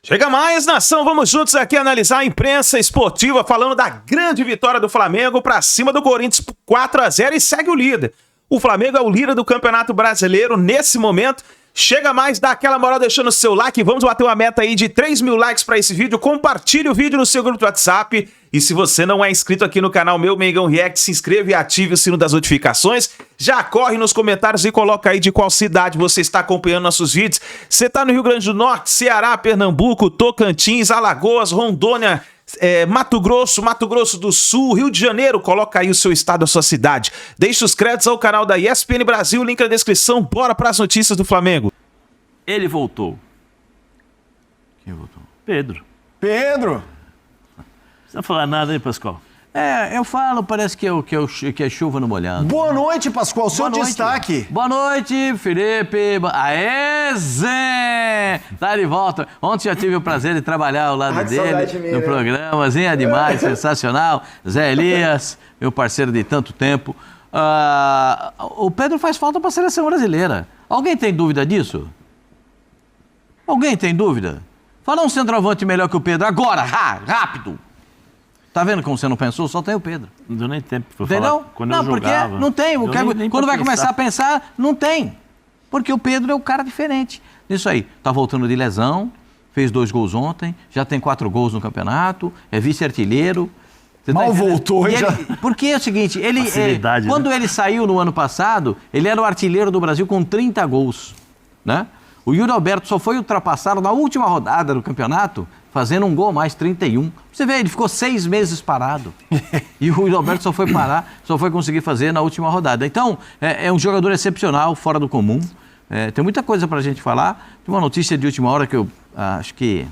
Chega mais, nação, vamos juntos aqui analisar a imprensa esportiva falando da grande vitória do Flamengo para cima do Corinthians 4-0 e segue o líder. O Flamengo é o líder do Campeonato Brasileiro nesse momento. Chega mais, dá aquela moral deixando o seu like, vamos bater uma meta aí de 3 mil likes para esse vídeo, compartilhe o vídeo no seu grupo do WhatsApp e se você não é inscrito aqui no canal Meu Mengão React, se inscreva e ative o sino das notificações, já corre nos comentários e coloca aí de qual cidade você está acompanhando nossos vídeos. Você está no Rio Grande do Norte, Ceará, Pernambuco, Tocantins, Alagoas, Rondônia, Mato Grosso do Sul, Rio de Janeiro, coloca aí o seu estado, a sua cidade. Deixe os créditos ao canal da ESPN Brasil, link na descrição, bora para as notícias do Flamengo. Ele voltou. Quem voltou? Pedro. Pedro? Não precisa falar nada aí, Pascoal. Eu falo, parece que é chuva no molhado. Boa noite, Pascoal, seu destaque. Boa noite, Felipe. Aê, Zé! Tá de volta. Ontem já tive o prazer de trabalhar ao lado dele no programazinho demais, sensacional. Zé Elias, meu parceiro de tanto tempo. O Pedro faz falta para a seleção brasileira. Alguém tem dúvida disso? Alguém tem dúvida? Fala um centroavante melhor que o Pedro agora, rápido. Tá vendo como você não pensou? Só tem o Pedro. Não deu nem tempo pra Entendeu? falar quando eu jogava. Porque não tem. Quando vai começar a pensar, não tem. Porque o Pedro é um cara diferente. Isso aí. Tá voltando de lesão, fez 2 gols ontem, já tem 4 gols no campeonato, é vice-artilheiro. Mal voltou e já... Porque é o seguinte, quando ele saiu no ano passado, ele era o artilheiro do Brasil com 30 gols, né? O Yuri Alberto só foi ultrapassado na última rodada do campeonato, fazendo um gol mais, 31. Você vê, ele ficou 6 meses parado. E o Yuri Alberto só foi conseguir fazer na última rodada. Então, é um jogador excepcional, fora do comum. Tem muita coisa pra gente falar. Tem uma notícia de última hora que eu acho que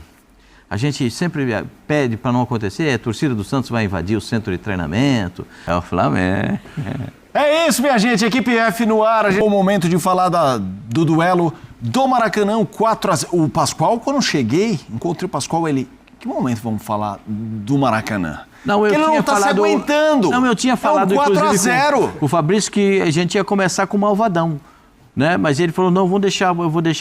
a gente sempre pede para não acontecer. A torcida do Santos vai invadir o centro de treinamento. É o Flamengo. É isso, minha gente. Equipe F no ar. É o momento de falar do duelo do Maracanã, 4-0. O Pascoal, quando eu cheguei, encontrei o Pascoal, ele... Que momento vamos falar do Maracanã? Não, eu ele tinha não tá falado, se aguentando. Não, eu tinha falado, 4-0. O Fabrício, que a gente ia começar com o Malvadão, né? Mas ele falou, não, eu vou deixar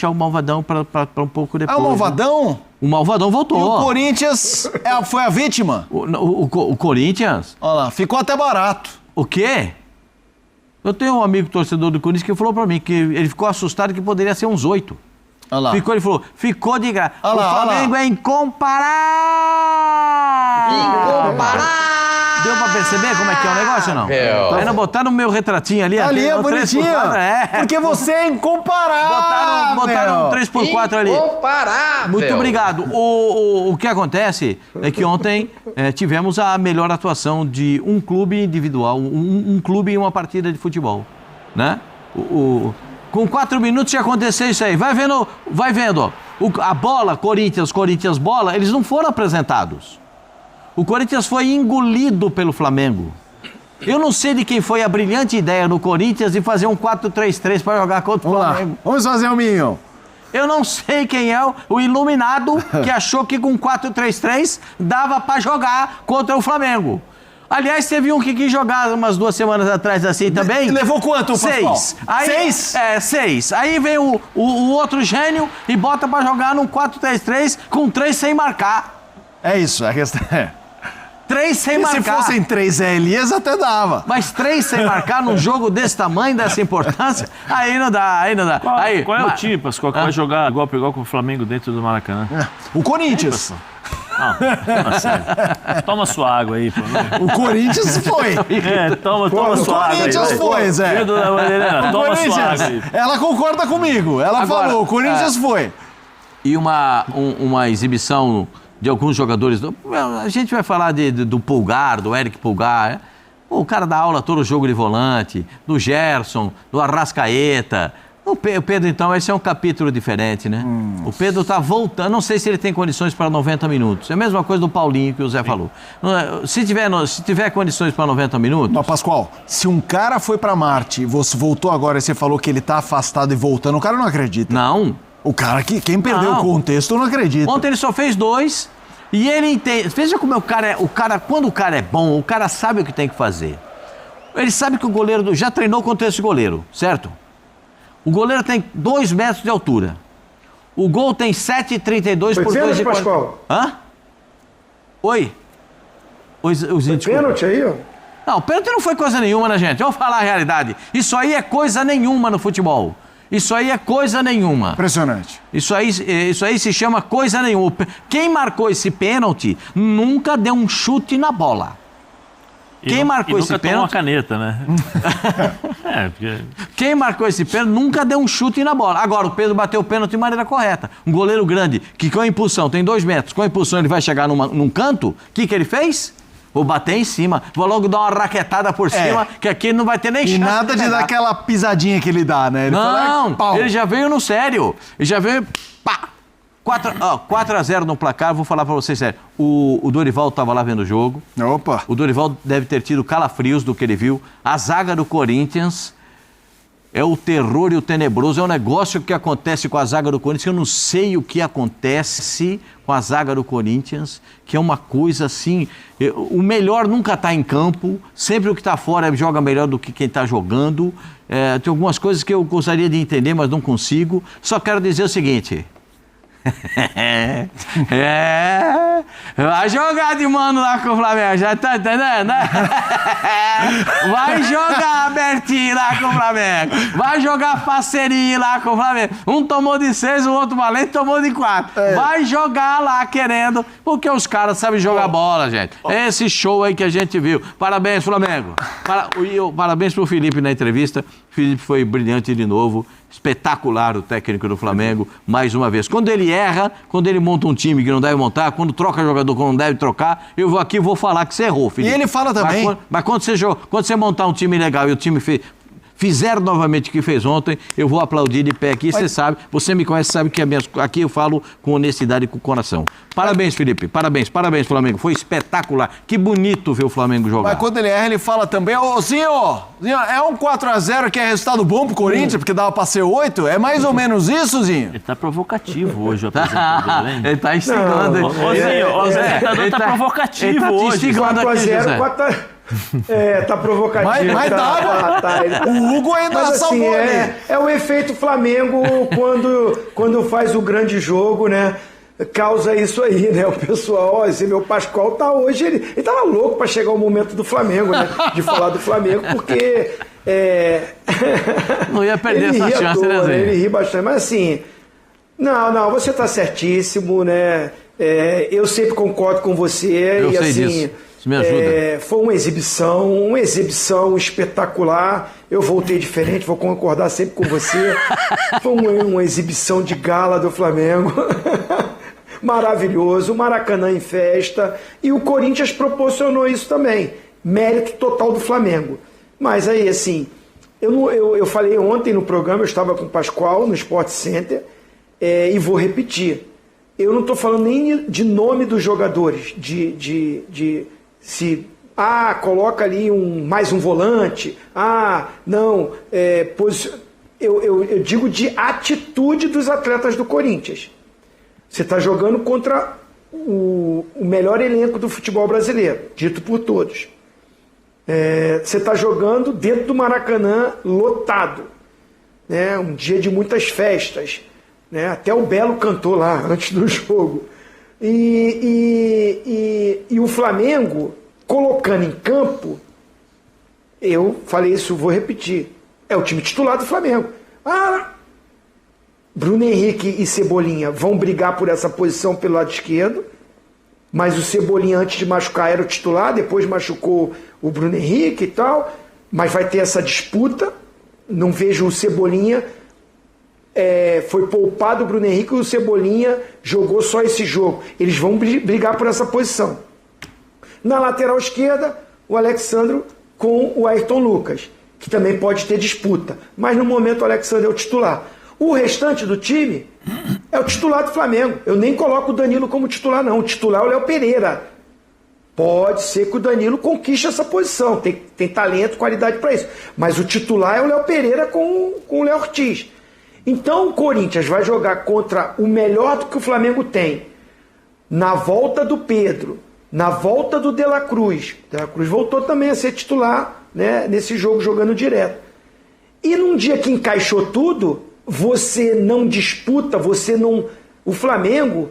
o Malvadão para um pouco depois. O Malvadão? Né? O Malvadão voltou. E o Corinthians foi a vítima? O Corinthians? Olha lá, ficou até barato. O quê? Eu tenho um amigo torcedor do Corinthians que falou pra mim que ele ficou assustado que poderia ser uns 8. Olha lá. Ele falou, ficou de graça. O lá, Flamengo é incomparável! Deu pra perceber como é que é o negócio ou não? Aí não botaram o meu retratinho ali. Ali é bonitinho. Porque você é incomparável. Botaram um 3x4 ali. Incomparável. Muito obrigado. O que acontece é que ontem tivemos a melhor atuação de um clube individual, um clube em uma partida de futebol, né? Com 4 minutos ia acontecer isso aí. Vai vendo. A bola, Corinthians, bola, eles não foram apresentados. O Corinthians foi engolido pelo Flamengo. Eu não sei de quem foi a brilhante ideia no Corinthians de fazer um 4-3-3 para jogar contra o Flamengo. Vamos fazer o Minho. Eu não sei quem é o iluminado que achou que com 4-3-3 dava para jogar contra o Flamengo. Aliás, teve um que quis jogar umas 2 semanas atrás assim também. E levou quanto, Pascoal? 6. 6? 6. Aí vem o outro gênio e bota pra jogar num 4-3-3 com 3 sem marcar. É isso, a questão 3 sem marcar. Se fossem 3 Zé Elias, até dava. Mas 3 sem marcar num jogo desse tamanho, dessa importância, aí não dá. Qual é o time, Pascoal, que vai jogar igual com o Flamengo dentro do Maracanã? O Corinthians. Não, sério. Toma sua água aí, pô. O Corinthians foi. Toma sua água aí. O Corinthians foi, Zé. Toma sua água aí. Ela concorda comigo. Ela falou, o Corinthians foi. E uma exibição de alguns jogadores. A gente vai falar do Pulgar, do Eric Pulgar. O cara dá aula todo o jogo de volante, do Gerson, do Arrascaeta. O Pedro, então, esse é um capítulo diferente, né? O Pedro tá voltando, não sei se ele tem condições para 90 minutos. É a mesma coisa do Paulinho que o Zé falou. Se tiver condições para 90 minutos... Não, Pascoal, se um cara foi para Marte e você voltou agora e você falou que ele tá afastado e voltando, o cara não acredita. Não. O cara, quem perdeu o contexto, não acredita. Ontem ele só fez 2 e ele entende... Veja como o cara, quando o cara é bom, o cara sabe o que tem que fazer. Ele sabe que o goleiro já treinou contra esse goleiro, certo? O goleiro tem 2 metros de altura. O gol tem 7,32 por 2 de... Pascoal? Hã? Oi? Foi pênalti aí, ó? Não, pênalti não foi coisa nenhuma, né, gente? Vamos falar a realidade. Isso aí é coisa nenhuma no futebol. Isso aí é coisa nenhuma. Impressionante. Isso aí se chama coisa nenhuma. Quem marcou esse pênalti nunca deu um chute na bola. Quem marcou esse pênalti... tomou uma caneta, né? Porque... Quem marcou esse pênalti nunca deu um chute na bola. Agora, o Pedro bateu o pênalti de maneira correta. Um goleiro grande, que com a impulsão, tem 2 metros, com a impulsão ele vai chegar num canto, o que ele fez? Vou bater em cima, vou logo dar uma raquetada por cima, que aqui ele não vai ter nem chance. E nada de dar aquela pisadinha que ele dá, né? Ele já veio no sério. Ele já veio... Pá! 4-0 no placar, vou falar pra vocês sério. O Dorival estava lá vendo o jogo. Opa! O Dorival deve ter tido calafrios do que ele viu. A zaga do Corinthians é o terror e o tenebroso. É um negócio que acontece com a zaga do Corinthians. Eu não sei o que acontece com a zaga do Corinthians, que é uma coisa assim... O melhor nunca está em campo. Sempre o que está fora joga melhor do que quem está jogando. Tem algumas coisas que eu gostaria de entender, mas não consigo. Só quero dizer o seguinte... Vai jogar de mano lá com o Flamengo, já tá entendendo, né? Vai jogar Bertinho lá com o Flamengo, vai jogar parceria lá com o Flamengo. Um tomou de 6, o outro valente tomou de 4. Vai jogar lá querendo, porque os caras sabem jogar bola, gente. Esse show aí que a gente viu. Parabéns, Flamengo. Parabéns pro Felipe na entrevista. O Felipe foi brilhante de novo. Espetacular o técnico do Flamengo, mais uma vez. Quando ele erra, quando ele monta um time que não deve montar, quando troca jogador que não deve trocar, eu vou aqui e vou falar que você errou, Felipe. E ele fala também. Mas quando você montar um time legal e o time fizer novamente o que fez ontem, eu vou aplaudir de pé aqui. Você sabe, você me conhece, sabe que aqui eu falo com honestidade e com o coração. Parabéns, Felipe. Parabéns, Flamengo. Foi espetacular. Que bonito ver o Flamengo jogar. Mas quando ele erra, ele fala também, Zinho, é um 4-0 que é resultado bom pro Corinthians, porque dava pra ser 8? É mais ou menos isso, Zinho? Ele tá provocativo hoje, o apresentador, hein? Ele tá instigando. O apresentador tá provocativo ele tá hoje. 4-0, tá provocativo. Mas dava. O Hugo ainda salvou ali. É o efeito Flamengo quando faz o grande jogo, né? Causa isso aí, né? O pessoal, esse meu Pascoal tá hoje, ele tava louco para chegar o momento do Flamengo, né? De falar do Flamengo, porque não ia perder essa chance, né, Zé? Ele ri bastante, mas assim, não, você tá certíssimo, né? Eu sempre concordo com você. Eu sei assim, disso. Isso me ajuda. Foi uma exibição espetacular. Eu voltei diferente, vou concordar sempre com você. Foi uma exibição de gala do Flamengo. Maravilhoso, o Maracanã em festa, e o Corinthians proporcionou isso também, mérito total do Flamengo. Mas aí, assim, eu falei ontem no programa, eu estava com o Pascoal no Sport Center, e vou repetir, eu não estou falando nem de nome dos jogadores, coloca ali mais um volante, eu digo de atitude dos atletas do Corinthians. Você está jogando contra o melhor elenco do futebol brasileiro, dito por todos. Você está jogando dentro do Maracanã lotado, né? Um dia de muitas festas, né? Até o Belo cantou lá antes do jogo. E o Flamengo, colocando em campo, eu falei isso, vou repetir, é o time titular do Flamengo. Bruno Henrique e Cebolinha vão brigar por essa posição pelo lado esquerdo, mas o Cebolinha antes de machucar era o titular, depois machucou o Bruno Henrique e tal, mas vai ter essa disputa. Não vejo o Cebolinha, foi poupado o Bruno Henrique e o Cebolinha jogou só esse jogo. Eles vão brigar por essa posição. Na lateral esquerda, o Alexandro com o Ayrton Lucas, que também pode ter disputa, mas no momento o Alexandro é o titular. O restante do time é o titular do Flamengo. Eu nem coloco o Danilo como titular, não. O titular é o Léo Pereira. Pode ser que o Danilo conquiste essa posição. Tem talento, qualidade para isso. Mas o titular é o Léo Pereira com o Léo Ortiz. Então o Corinthians vai jogar contra o melhor do que o Flamengo tem. Na volta do Pedro, na volta do De La Cruz. De La Cruz voltou também a ser titular, né, nesse jogo, jogando direto. E num dia que encaixou tudo, você não disputa, você não... O Flamengo,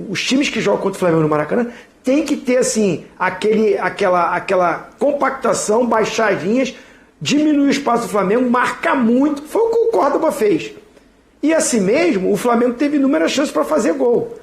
os times que jogam contra o Flamengo no Maracanã, tem que ter, assim, aquela compactação, baixar as linhas, diminuir o espaço do Flamengo, marcar muito. Foi o que o Córdoba fez. E assim mesmo, o Flamengo teve inúmeras chances para fazer gol.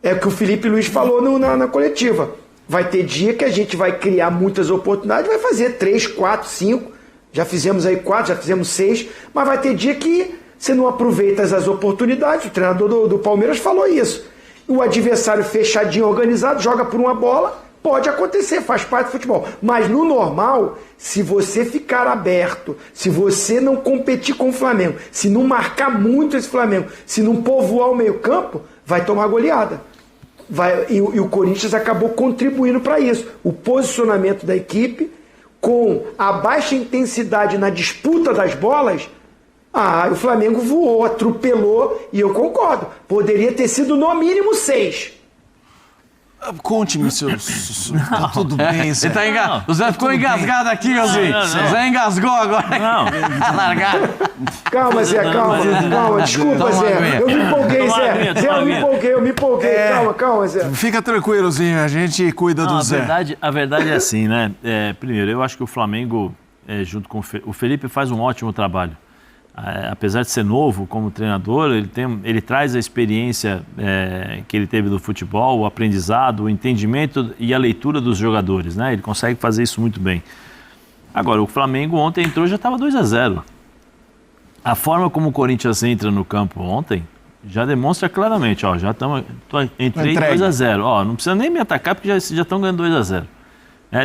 É o que o Felipe Luiz falou na coletiva. Vai ter dia que a gente vai criar muitas oportunidades, vai fazer 3, 4, 5. Já fizemos aí 4, já fizemos 6. Mas vai ter dia que você não aproveita as oportunidades. O treinador do Palmeiras falou isso. O adversário fechadinho, organizado, joga por uma bola. Pode acontecer, faz parte do futebol. Mas no normal, se você ficar aberto, se você não competir com o Flamengo, se não marcar muito esse Flamengo, se não povoar o meio-campo, vai tomar goleada. E o Corinthians acabou contribuindo para isso. O posicionamento da equipe, com a baixa intensidade na disputa das bolas, o Flamengo voou, atropelou, e eu concordo. Poderia ter sido no mínimo 6. Conte-me, seus... Tá tudo bem, Zé. O Zé ficou engasgado aqui, Ozinho. O Zé engasgou agora. Não. Tá largado. Calma, Zé, calma. Desculpa, Zé. Eu me empolguei, Zé. Zé, eu me empolguei. Calma, Zé. Fica tranquilo, Zinho. A gente cuida do Zé. A verdade é assim, né? Primeiro, eu acho que o Flamengo, junto com o Felipe, faz um ótimo trabalho. Apesar de ser novo como treinador, ele traz a experiência que ele teve do futebol, o aprendizado, o entendimento e a leitura dos jogadores, né? Ele consegue fazer isso muito bem. Agora, o Flamengo ontem entrou e já estava 2-0. A forma como o Corinthians entra no campo ontem já demonstra claramente, entrei 2-0. Não precisa nem me atacar porque já estão ganhando 2-0.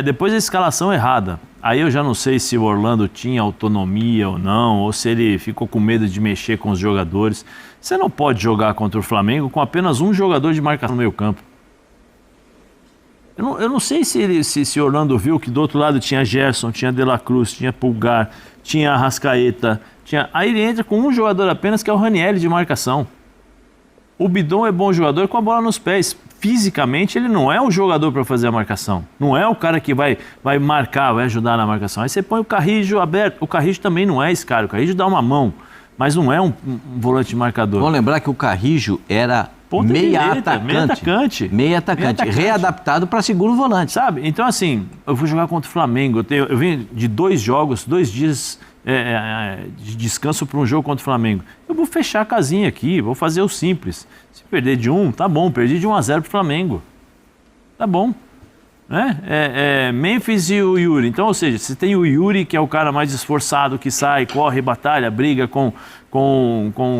Depois a escalação errada. Aí eu já não sei se o Orlando tinha autonomia ou não, ou se ele ficou com medo de mexer com os jogadores. Você não pode jogar contra o Flamengo com apenas um jogador de marcação no meio campo. Eu não sei se o Orlando viu que do outro lado tinha Gerson, tinha De La Cruz, tinha Pulgar, tinha Arrascaeta. Aí ele entra com um jogador apenas, que é o Ranieri de marcação. O Bidon é bom jogador com a bola nos pés. Fisicamente, ele não é o jogador para fazer a marcação. Não é o cara que vai marcar, vai ajudar na marcação. Aí você põe o Carrijo aberto. O Carrijo também não é esse cara. O Carrijo dá uma mão, mas não é um volante marcador. Vamos lembrar que o Carrijo era meia atacante, readaptado para segundo volante. Sabe? Então, assim, eu vou jogar contra o Flamengo. Eu vim de 2 jogos, 2 dias de descanso para um jogo contra o Flamengo. Eu vou fechar a casinha aqui, vou fazer o simples. Se perder de 1, tá bom, perdi de 1-0 pro Flamengo. Tá bom. Memphis e o Yuri. Então, ou seja, você tem o Yuri, que é o cara mais esforçado, que sai, corre, batalha, briga com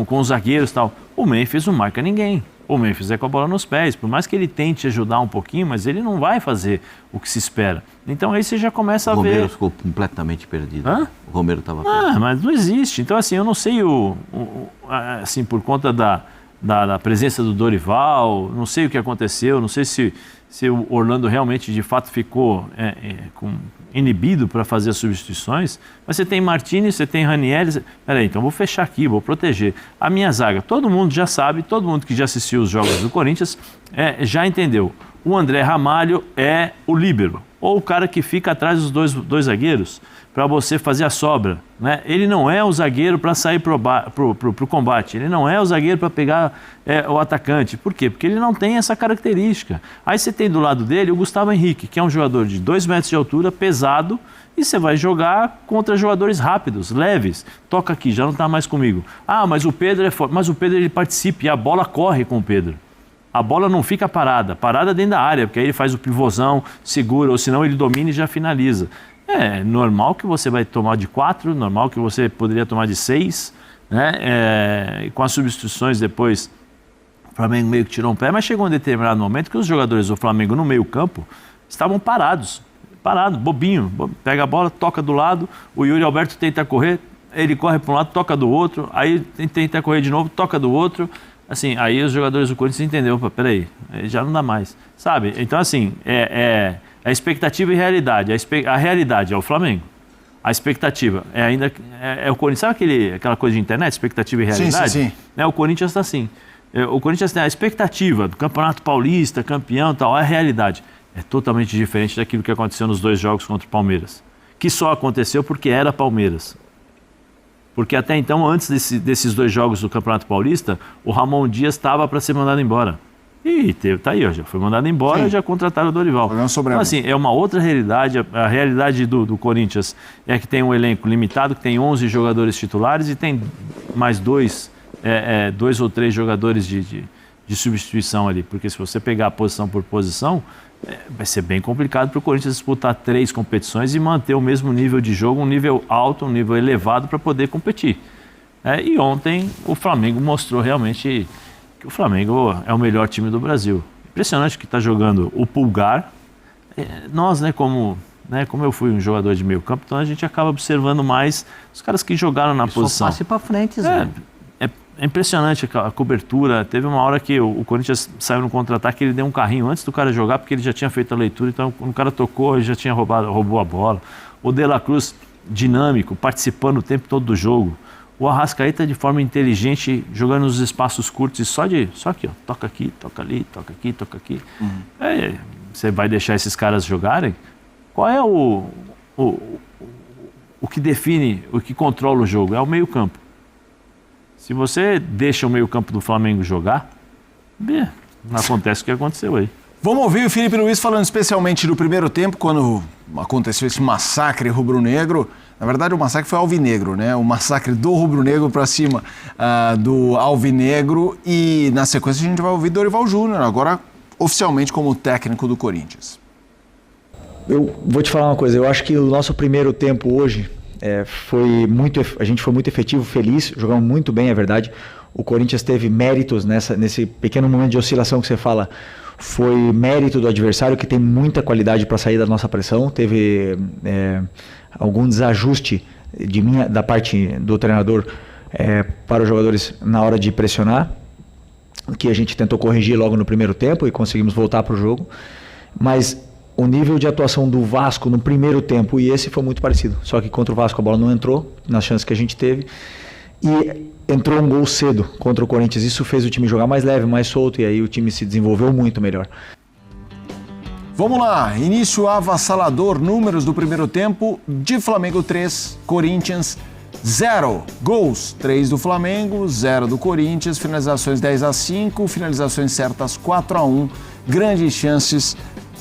os zagueiros e tal. O Memphis não marca ninguém. O Memphis é com a bola nos pés. Por mais que ele tente ajudar um pouquinho, mas ele não vai fazer o que se espera. Então aí você já começa a ver... O Romero ficou completamente perdido. O Romero estava perdido. Mas não existe. Então, assim, eu não sei assim, por conta da presença do Dorival, não sei o que aconteceu, não sei se o Orlando realmente, de fato, ficou inibido para fazer as substituições, mas você tem Martinez, você tem Ranieri, peraí, então vou fechar aqui, vou proteger. A minha zaga, todo mundo já sabe, todo mundo que já assistiu os jogos do Corinthians já entendeu. O André Ramalho é o líbero, ou o cara que fica atrás dos dois zagueiros, para você fazer a sobra, né? Ele não é o zagueiro para sair pro combate, ele não é o zagueiro para pegar o atacante. Por quê? Porque ele não tem essa característica. Aí você tem do lado dele o Gustavo Henrique, que é um jogador de 2 metros de altura, pesado, e você vai jogar contra jogadores rápidos, leves. Toca aqui, já não está mais comigo. Mas o Pedro é forte. Mas o Pedro, ele participa e a bola corre com o Pedro. A bola não fica parada dentro da área, porque aí ele faz o pivôzão, segura, ou senão ele domina e já finaliza. É normal que você vai tomar de 4, normal que você poderia tomar de 6, né? Com as substituições depois, o Flamengo meio que tirou um pé, mas chegou um determinado momento que os jogadores do Flamengo no meio campo estavam parados, bobinho, pega a bola, toca do lado, o Yuri Alberto tenta correr, ele corre para um lado, toca do outro, aí tenta correr de novo, toca do outro, assim, aí os jogadores do Corinthians entenderam, peraí, já não dá mais, sabe? Então, assim, a expectativa e realidade. A realidade é o Flamengo. A expectativa é o Corinthians. Sabe aquela coisa de internet, expectativa e realidade? Sim. O Corinthians está assim. O Corinthians tem a expectativa do Campeonato Paulista, campeão e tal. A realidade é totalmente diferente daquilo que aconteceu nos 2 jogos contra o Palmeiras. Que só aconteceu porque era Palmeiras. Porque até então, antes desses 2 jogos do Campeonato Paulista, o Ramon Dias estava para ser mandado embora. E tá aí, ó, já foi mandado embora. Sim. Já contrataram o Dorival. Então, assim, é uma outra realidade. A realidade do Corinthians é que tem um elenco limitado, que tem 11 jogadores titulares e tem mais 2 ou 3 jogadores de substituição ali. Porque se você pegar posição por posição, vai ser bem complicado para o Corinthians disputar 3 competições e manter o mesmo nível de jogo, um nível alto, um nível elevado para poder competir. E ontem o Flamengo mostrou realmente que o Flamengo é o melhor time do Brasil. Impressionante que está jogando o Pulgar. Nós, como eu fui um jogador de meio campo, então a gente acaba observando mais os caras que jogaram na posição. Só passe para frente, Zé. É impressionante a cobertura. Teve uma hora que o Corinthians saiu no contra-ataque, ele deu um carrinho antes do cara jogar, porque ele já tinha feito a leitura, então quando o cara tocou, ele já tinha roubou a bola. O De La Cruz, dinâmico, participando o tempo todo do jogo. O Arrascaeta, de forma inteligente, jogando nos espaços curtos e só aqui, ó, toca aqui, toca ali, toca aqui, toca aqui. Você vai deixar esses caras jogarem? Qual é o que define, o que controla o jogo? É o meio-campo. Se você deixa o meio-campo do Flamengo jogar, não acontece o que aconteceu aí. Vamos ouvir o Felipe Luiz falando especialmente do primeiro tempo, quando aconteceu esse massacre rubro-negro. Na verdade, o massacre foi alvinegro, né? O massacre do rubro-negro para cima do alvinegro. E na sequência a gente vai ouvir Dorival Júnior, agora oficialmente como técnico do Corinthians. Eu vou te falar uma coisa, eu acho que o nosso primeiro tempo hoje a gente foi muito efetivo, feliz, jogamos muito bem, é verdade. O Corinthians teve méritos nesse pequeno momento de oscilação que você fala. Foi mérito do adversário, que tem muita qualidade para sair da nossa pressão. Teve algum desajuste da parte do treinador para os jogadores na hora de pressionar, que a gente tentou corrigir logo no primeiro tempo e conseguimos voltar para o jogo. Mas o nível de atuação do Vasco no primeiro tempo e esse foi muito parecido. Só que contra o Vasco a bola não entrou, nas chances que a gente teve. E entrou um gol cedo contra o Corinthians. Isso fez o time jogar mais leve, mais solto, e aí o time se desenvolveu muito melhor. Vamos lá, início avassalador, números do primeiro tempo, de Flamengo 3, Corinthians 0. Gols, 3 do Flamengo, 0 do Corinthians, finalizações 10-5, finalizações certas 4-1, grandes chances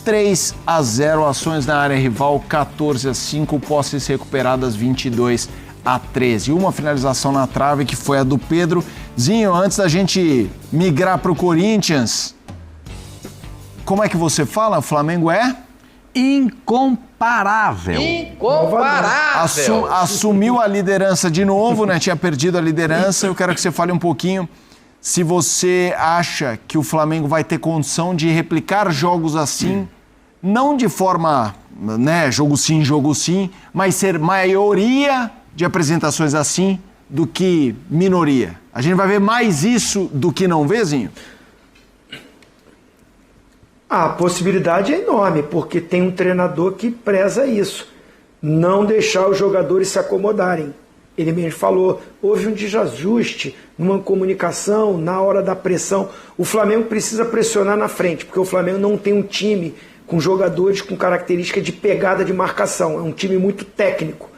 3-0, ações na área rival 14-5, posses recuperadas 22-13. Uma finalização na trave que foi a do Pedro. Zinho, antes da gente migrar para o Corinthians, como é que você fala? O Flamengo é? Incomparável. Assumiu a liderança de novo, né? Tinha perdido a liderança. Eu quero que você fale um pouquinho se você acha que o Flamengo vai ter condição de replicar jogos assim, não de forma, né, jogo sim, mas ser maioria de apresentações assim do que minoria. A gente vai ver mais isso do que não vê, Zinho? A possibilidade é enorme, porque tem um treinador que preza isso. Não deixar os jogadores se acomodarem. Ele mesmo falou, houve um desajuste numa comunicação, na hora da pressão. O Flamengo precisa pressionar na frente, porque o Flamengo não tem um time com jogadores com característica de pegada de marcação. É um time muito técnico.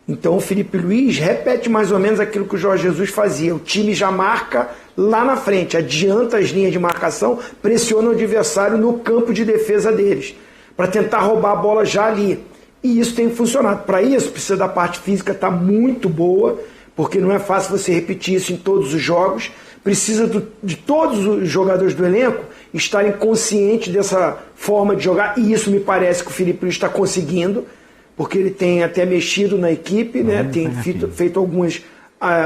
Então o Felipe Luiz repete mais ou menos aquilo que o Jorge Jesus fazia. O time já marca lá na frente, adianta as linhas de marcação, pressiona o adversário no campo de defesa deles, para tentar roubar a bola já ali. E isso tem funcionado. Para isso, precisa da parte física estar muito boa, porque não é fácil você repetir isso em todos os jogos. Precisa de todos os jogadores do elenco estarem conscientes dessa forma de jogar, e isso me parece que o Felipe Luiz está conseguindo, porque ele tem até mexido na equipe, né? Tem feito algumas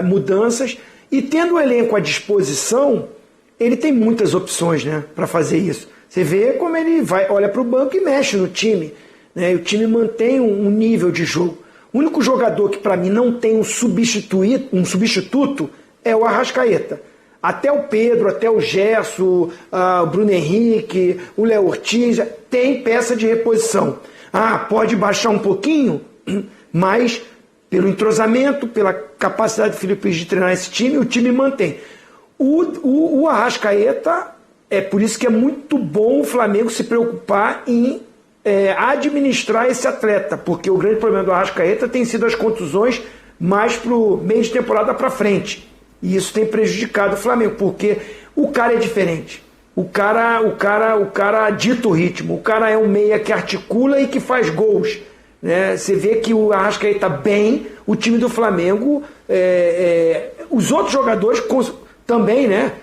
mudanças, e tendo o elenco à disposição, ele tem muitas opções, né, para fazer isso. Você vê como ele olha para o banco e mexe no time, né? E o time mantém um nível de jogo. O único jogador que para mim não tem um substituto é o Arrascaeta. Até o Pedro, até o Gerson, o Bruno Henrique, o Léo Ortiz, tem peça de reposição. Pode baixar um pouquinho, mas pelo entrosamento, pela capacidade do Felipe Luiz de treinar esse time, o time mantém. O Arrascaeta, é por isso que é muito bom o Flamengo se preocupar em administrar esse atleta, porque o grande problema do Arrascaeta tem sido as contusões mais pro meio de temporada para frente. E isso tem prejudicado o Flamengo, porque o cara é diferente. O cara dita o ritmo. O cara é um meia que articula e que faz gols. Né? Você vê que o Arrascaeta bem, o time do Flamengo, os outros jogadores também, né?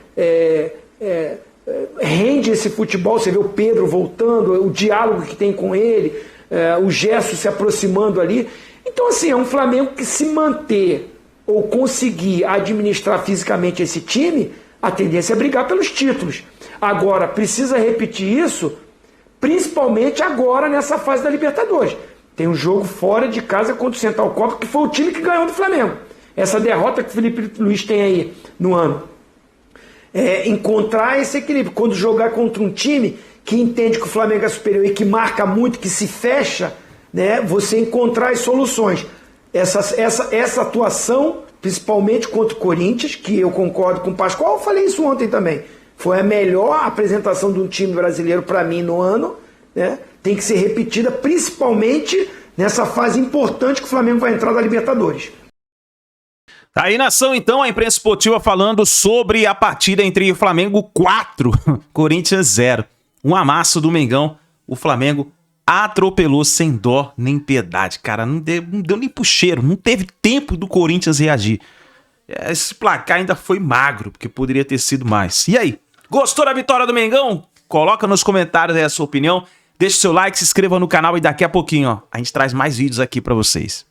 Rende esse futebol. Você vê o Pedro voltando, o diálogo que tem com ele, o Gerson se aproximando ali. Então, assim, é um Flamengo que, se manter ou conseguir administrar fisicamente esse time, a tendência é brigar pelos títulos. Agora, precisa repetir isso, principalmente agora nessa fase da Libertadores. Tem um jogo fora de casa contra o Central Córdoba, que foi o time que ganhou do Flamengo. Essa derrota que o Felipe Luiz tem aí no ano. Encontrar esse equilíbrio. Quando jogar contra um time que entende que o Flamengo é superior e que marca muito, que se fecha, né, você encontrar as soluções. Essa atuação, principalmente contra o Corinthians, que eu concordo com o Pascoal, eu falei isso ontem também. Foi a melhor apresentação de um time brasileiro para mim no ano, né? Tem que ser repetida, principalmente nessa fase importante que o Flamengo vai entrar da Libertadores. Aí, nação, então, a imprensa esportiva falando sobre a partida entre o Flamengo 4, Corinthians 0. Um amasso do Mengão, o Flamengo atropelou sem dó nem piedade, cara, não deu nem pro cheiro, não teve tempo do Corinthians reagir. Esse placar ainda foi magro, porque poderia ter sido mais. E aí, gostou da vitória do Mengão? Coloca nos comentários aí a sua opinião, deixa o seu like, se inscreva no canal e daqui a pouquinho, ó, a gente traz mais vídeos aqui pra vocês.